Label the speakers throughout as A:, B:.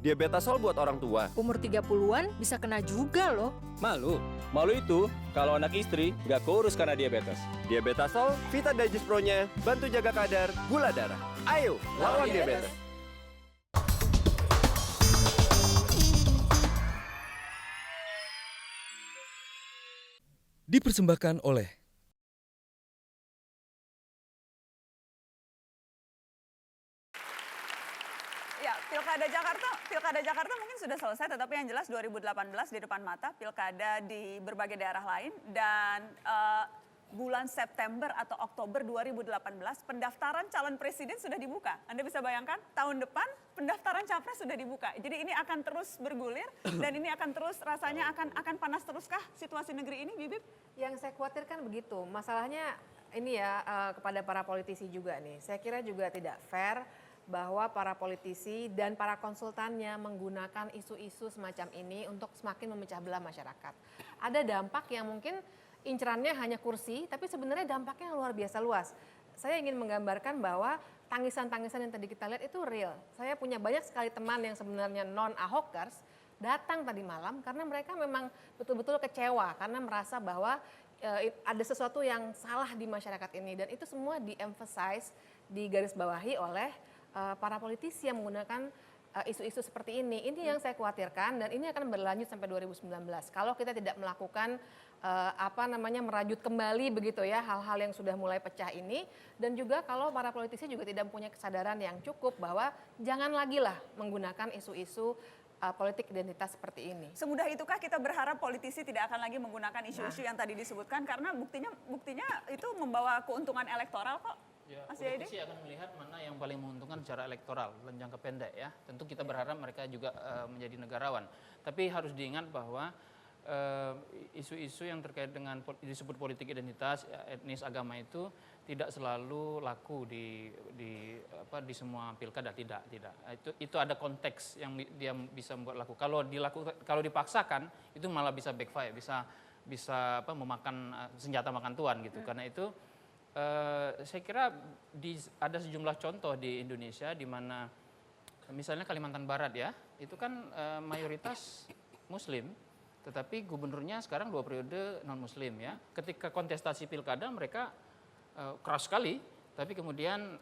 A: Diabetasol buat orang tua.
B: Umur 30-an bisa kena juga loh.
C: Malu? Malu itu kalau anak istri nggak kurus karena diabetes.
A: Diabetasol, Vita Digest Pro-nya bantu jaga kadar gula darah. Ayo, lawan diabetes.
D: Dipersembahkan oleh
E: Ya, Pilkada Jakarta mungkin sudah selesai, tetapi yang jelas 2018 di depan mata, Pilkada di berbagai daerah lain, dan bulan September atau Oktober 2018 pendaftaran calon presiden sudah dibuka. Anda bisa bayangkan tahun depan pendaftaran capres sudah dibuka. Jadi ini akan terus bergulir dan ini akan terus rasanya akan panas teruskah situasi negeri ini, Bibip?
F: Yang saya khawatirkan begitu. Masalahnya ini ya kepada para politisi juga nih. Saya kira juga tidak fair bahwa para politisi dan para konsultannya menggunakan isu-isu semacam ini untuk semakin memecah belah masyarakat. Ada dampak yang mungkin incerannya hanya kursi, tapi sebenarnya dampaknya luar biasa luas. Saya ingin menggambarkan bahwa tangisan-tangisan yang tadi kita lihat itu real. Saya punya banyak sekali teman yang sebenarnya non-Ahokers datang tadi malam karena mereka memang betul-betul kecewa karena merasa bahwa ada sesuatu yang salah di masyarakat ini, dan itu semua di-emphasize, digarisbawahi oleh para politisi yang menggunakan isu-isu seperti ini. Ini yang saya khawatirkan dan ini akan berlanjut sampai 2019. Kalau kita tidak melakukan merajut kembali begitu ya hal-hal yang sudah mulai pecah ini, dan juga kalau para politisi juga tidak punya kesadaran yang cukup bahwa jangan lagi lah menggunakan isu-isu politik identitas seperti ini.
E: Semudah itukah kita berharap politisi tidak akan lagi menggunakan isu-isu yang tadi disebutkan, karena buktinya itu membawa keuntungan elektoral kok.
G: Ya, politisi akan melihat mana yang paling menguntungkan secara elektoral dalam jangka pendek ya. Tentu kita berharap mereka juga menjadi negarawan. Tapi harus diingat bahwa isu-isu yang terkait dengan disebut politik identitas, etnis, agama itu tidak selalu laku di semua pilkada, tidak. Itu ada konteks yang dia bisa membuat laku. Kalau dipaksakan itu malah bisa backfire, bisa memakan senjata makan tuan gitu. Karena itu saya kira ada sejumlah contoh di Indonesia di mana misalnya Kalimantan Barat ya, itu kan mayoritas Muslim, tetapi gubernurnya sekarang 2 periode non-Muslim ya. Ketika kontestasi pilkada mereka keras sekali, tapi kemudian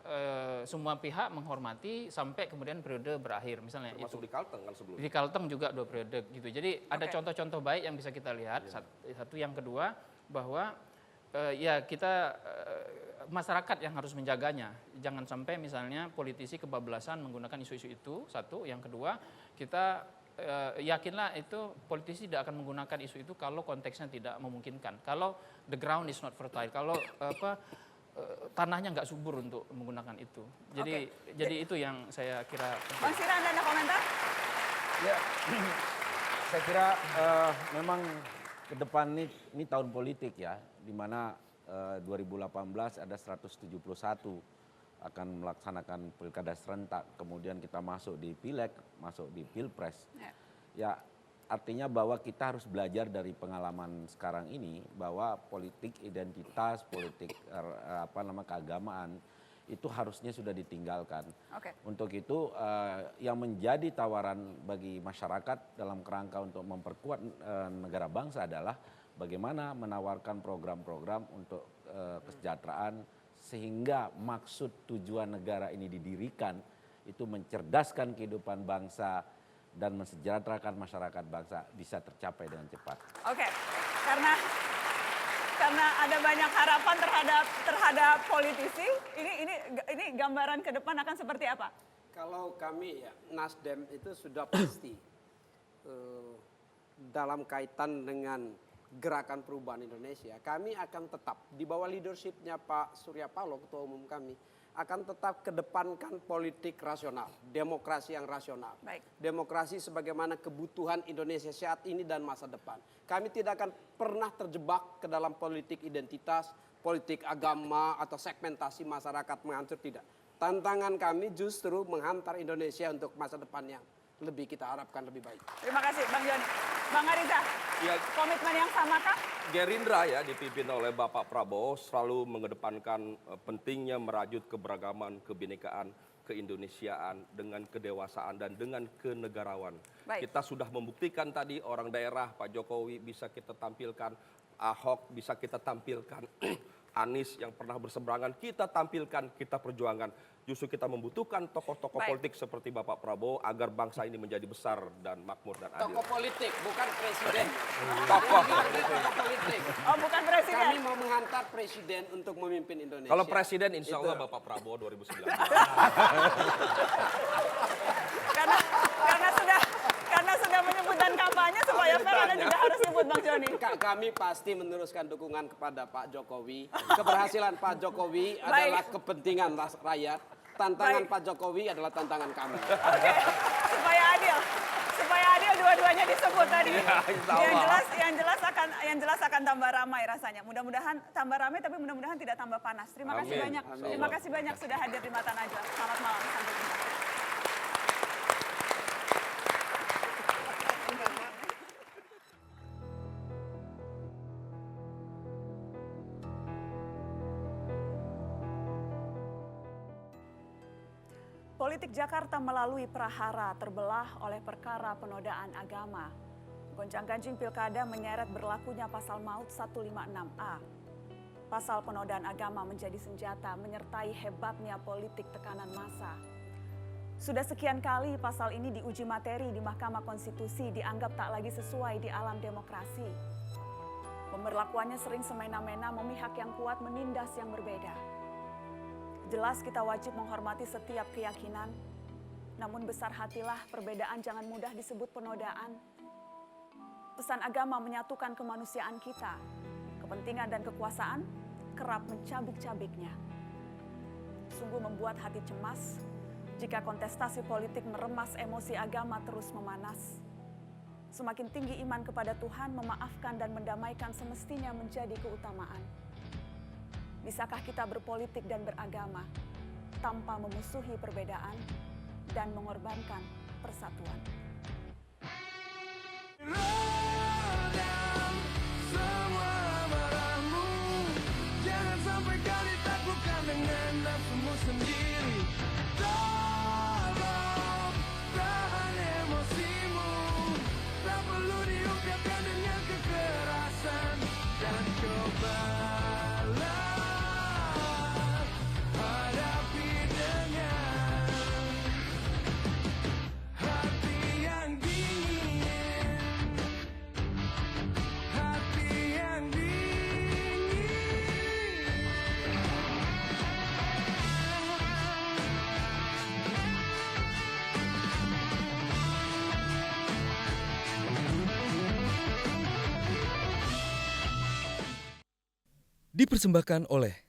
G: semua pihak menghormati sampai kemudian periode berakhir. Misalnya
H: termasuk
G: itu
H: di Kalteng kan sebelumnya.
G: di Kalteng juga 2 periode gitu. Jadi ada contoh-contoh baik yang bisa kita lihat. Satu, yang kedua bahwa masyarakat yang harus menjaganya. Jangan sampai misalnya politisi kebablasan menggunakan isu-isu itu. Satu, yang kedua kita yakinlah itu politisi tidak akan menggunakan isu itu kalau konteksnya tidak memungkinkan. Kalau the ground is not fertile, kalau tanahnya nggak subur untuk menggunakan itu. Jadi itu yang saya kira.
E: Bang Sira, Anda ada komentar?
I: Ya, saya kira memang ke depan ini tahun politik ya, di mana 2018 ada 171 akan melaksanakan pilkada serentak, kemudian kita masuk di pileg, masuk di pilpres. Ya, artinya bahwa kita harus belajar dari pengalaman sekarang ini bahwa politik identitas, politik keagamaan itu harusnya sudah ditinggalkan. Untuk itu yang menjadi tawaran bagi masyarakat dalam kerangka untuk memperkuat negara bangsa adalah bagaimana menawarkan program-program untuk kesejahteraan, sehingga maksud tujuan negara ini didirikan itu mencerdaskan kehidupan bangsa dan mensejahterakan masyarakat bangsa bisa tercapai dengan cepat.
E: Oke, karena ada banyak harapan terhadap politisi, ini gambaran ke depan akan seperti apa?
J: Kalau kami ya, Nasdem itu sudah pasti dalam kaitan dengan Gerakan Perubahan Indonesia, kami akan tetap di bawah leadershipnya Pak Surya Paloh, Ketua Umum kami, akan tetap kedepankan politik rasional, demokrasi yang rasional. Demokrasi sebagaimana kebutuhan Indonesia saat ini dan masa depan. Kami tidak akan pernah terjebak ke dalam politik identitas, politik agama, atau segmentasi masyarakat menghancur, tidak. Tantangan kami justru menghantar Indonesia untuk masa depan yang lebih kita harapkan lebih baik.
E: Terima kasih Bang Joni. Bang Ariza, komitmen yang sama kah?
H: Gerindra ya dipimpin oleh Bapak Prabowo selalu mengedepankan pentingnya merajut keberagaman, kebinekaan keindonesiaan, dengan kedewasaan, dan dengan kenegarawan.
E: Baik.
H: Kita sudah membuktikan tadi orang daerah, Pak Jokowi bisa kita tampilkan, Ahok bisa kita tampilkan, Anies yang pernah berseberangan kita tampilkan, kita perjuangkan. Justru kita membutuhkan tokoh-tokoh
E: Baik.
H: politik seperti Bapak Prabowo agar bangsa ini menjadi besar dan makmur dan adil.
J: Tokoh politik, bukan presiden.
H: Tokoh.
J: Tokoh politik.
E: Oh, bukan presiden.
J: Kami mau menghantar presiden untuk memimpin Indonesia.
H: Kalau presiden insya Allah
J: Itu.
H: Bapak Prabowo 2019.
E: karena sudah menyebut dan kampanye supaya fair, Anda juga harus nyebut Bang Joni.
J: Kami pasti meneruskan dukungan kepada Pak Jokowi. Keberhasilan Pak Jokowi adalah kepentingan rakyat. Tantangan
E: Baik.
J: Pak Jokowi adalah tantangan kami.
E: Oke, supaya adil dua-duanya disebut tadi. Yang jelas akan tambah ramai rasanya. Mudah-mudahan tambah ramai, tapi mudah-mudahan tidak tambah panas. Terima kasih
H: Amin.
E: banyak.
H: Amin.
E: Terima kasih banyak sudah hadir di Mata Najwa. Selamat malam. Sampai jumpa. Politik Jakarta melalui prahara terbelah oleh perkara penodaan agama. Gonjang-ganjing pilkada menyeret berlakunya pasal maut 156A. Pasal penodaan agama menjadi senjata menyertai hebatnya politik tekanan massa. Sudah sekian kali pasal ini diuji materi di Mahkamah Konstitusi dianggap tak lagi sesuai di alam demokrasi. Pemberlakuannya sering semena-mena memihak yang kuat menindas yang berbeda. Jelas kita wajib menghormati setiap keyakinan, namun besar hatilah perbedaan jangan mudah disebut penodaan. Pesan agama menyatukan kemanusiaan kita, kepentingan dan kekuasaan kerap mencabik-cabiknya. Sungguh membuat hati cemas jika kontestasi politik meremas emosi agama terus memanas. Semakin tinggi iman kepada Tuhan, memaafkan dan mendamaikan semestinya menjadi keutamaan. Bisakah kita berpolitik dan beragama tanpa memusuhi perbedaan dan mengorbankan persatuan?
D: Jangan sampai kau ditaklukkan dengan nafsumu sendiri. Tolong tahan emosimu, tak perlu diungkapkan dengan kekerasan. Dan cobalah hadapi dengan hati yang dingin, hati yang dingin.
K: Dipersembahkan oleh